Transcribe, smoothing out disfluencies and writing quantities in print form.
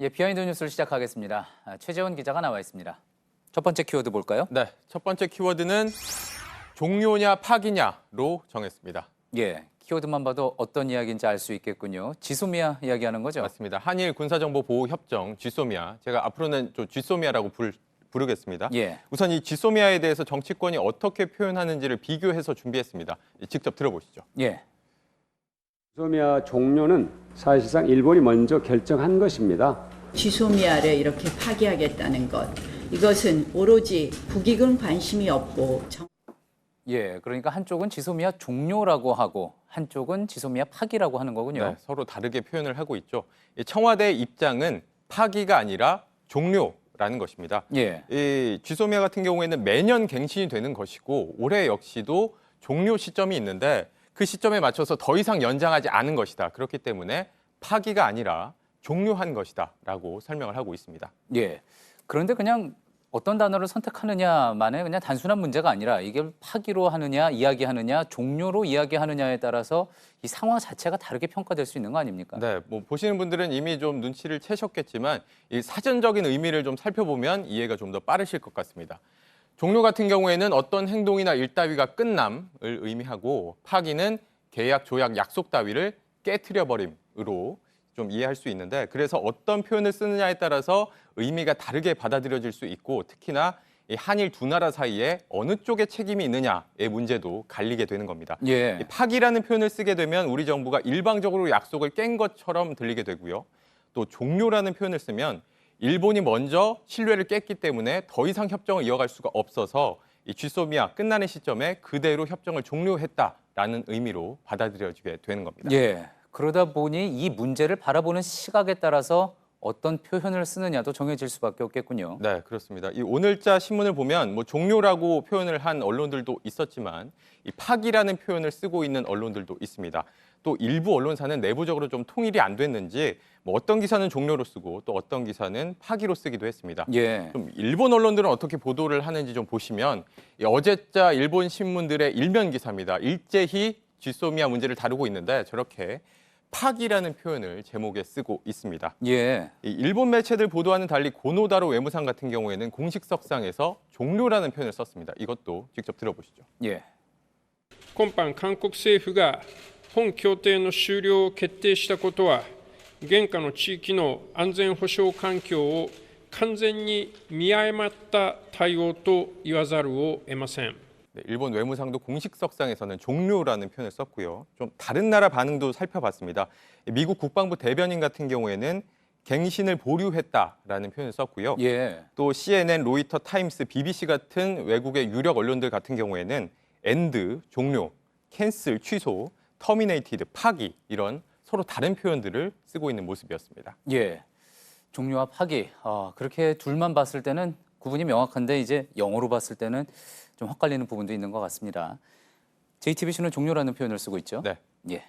예, 비하인드 뉴스를 시작하겠습니다. 최재원 기자가 나와 있습니다. 첫 번째 키워드 볼까요? 네, 첫 번째 키워드는 종료냐 파기냐로 정했습니다. 예, 키워드만 봐도 어떤 이야기인지 알 수 있겠군요. 지소미아 이야기하는 거죠? 맞습니다. 한일 군사정보보호협정 GSOMIA, 제가 앞으로는 좀 GSOMIA라고 부르겠습니다. 예. 우선 이 GSOMIA에 대해서 정치권이 어떻게 표현하는지를 비교해서 준비했습니다. 직접 들어보시죠. 예. 지소미아 종료는 사실상 일본이 먼저 결정한 것입니다. 지소미아를 이렇게 파기하겠다는 것, 이것은 오로지 국익은 관심이 없고 예, 그러니까 한쪽은 지소미아 종료라고 하고 한쪽은 지소미아 파기라고 하는 거군요. 네, 서로 다르게 표현을 하고 있죠. 이 청와대 입장은 파기가 아니라 종료라는 것입니다. 예. 이 GSOMIA 같은 경우에는 매년 갱신이 되는 것이고 올해 역시도 종료 시점이 있는데 그 시점에 맞춰서 더 이상 연장하지 않은 것이다. 그렇기 때문에 파기가 아니라 종료한 것이다라고 설명을 하고 있습니다. 예. 그런데 그냥 어떤 단어를 선택하느냐만의 그냥 단순한 문제가 아니라 이게 파기로 하느냐, 이야기하느냐, 종료로 이야기하느냐에 따라서 이 상황 자체가 다르게 평가될 수 있는 거 아닙니까? 네, 뭐 보시는 분들은 이미 좀 눈치를 채셨겠지만 이 사전적인 의미를 좀 살펴보면 이해가 좀 더 빠르실 것 같습니다. 종료 같은 경우에는 어떤 행동이나 일 따위가 끝남을 의미하고 파기는 계약, 조약, 약속 따위를 깨트려 버림으로 좀 이해할 수 있는데 그래서 어떤 표현을 쓰느냐에 따라서 의미가 다르게 받아들여질 수 있고 특히나 이 한일 두 나라 사이에 어느 쪽에 책임이 있느냐의 문제도 갈리게 되는 겁니다. 예. 이 파기라는 표현을 쓰게 되면 우리 정부가 일방적으로 약속을 깬 것처럼 들리게 되고요. 또 종료라는 표현을 쓰면 일본이 먼저 신뢰를 깼기 때문에 더 이상 협정을 이어갈 수가 없어서 이 GSOMIA 끝나는 시점에 그대로 협정을 종료했다라는 의미로 받아들여지게 되는 겁니다. 예. 그러다 보니 이 문제를 바라보는 시각에 따라서 어떤 표현을 쓰느냐도 정해질 수밖에 없겠군요. 네, 그렇습니다. 이 오늘자 신문을 보면 뭐 종료라고 표현을 한 언론들도 있었지만 이 파기라는 표현을 쓰고 있는 언론들도 있습니다. 또 일부 언론사는 내부적으로 좀 통일이 안 됐는지 뭐 어떤 기사는 종료로 쓰고 또 어떤 기사는 파기로 쓰기도 했습니다. 예. 좀 일본 언론들은 어떻게 보도를 하는지 좀 보시면 이 어제자 일본 신문들의 일면 기사입니다. 일제히 GSOMIA 문제를 다루고 있는데 저렇게 파기라는 표현을 제목에 쓰고 있습니다. 예. 이 일본 매체들 보도와는 달리 고노다로 외무상 같은 경우에는 공식 석상에서 종료라는 표현을 썼습니다. 이것도 직접 들어보시죠. 예. 今般韓国政府が本協定の終了を決定したことは、現下の地域の安全保障環境を完全に見誤った対応と言わざるを得ません。 네, 일본 외무상도 공식 석상에서는 종료라는 표현을 썼고요. 좀 다른 나라 반응도 살펴봤습니다. 미국 국방부 대변인 같은 경우에는 갱신을 보류했다라는 표현을 썼고요. 예. 또 CNN, 로이터, 타임스, BBC 같은 외국의 유력 언론들 같은 경우에는 엔드, 종료, 캔슬, 취소, 터미네이티드, 파기 이런 서로 다른 표현들을 쓰고 있는 모습이었습니다. 예. 종료와 파기. 그렇게 둘만 봤을 때는 구분이 명확한데 이제 영어로 봤을 때는 좀 헷갈리는 부분도 있는 것 같습니다. JTBC는 종료라는 표현을 쓰고 있죠. 네. 예.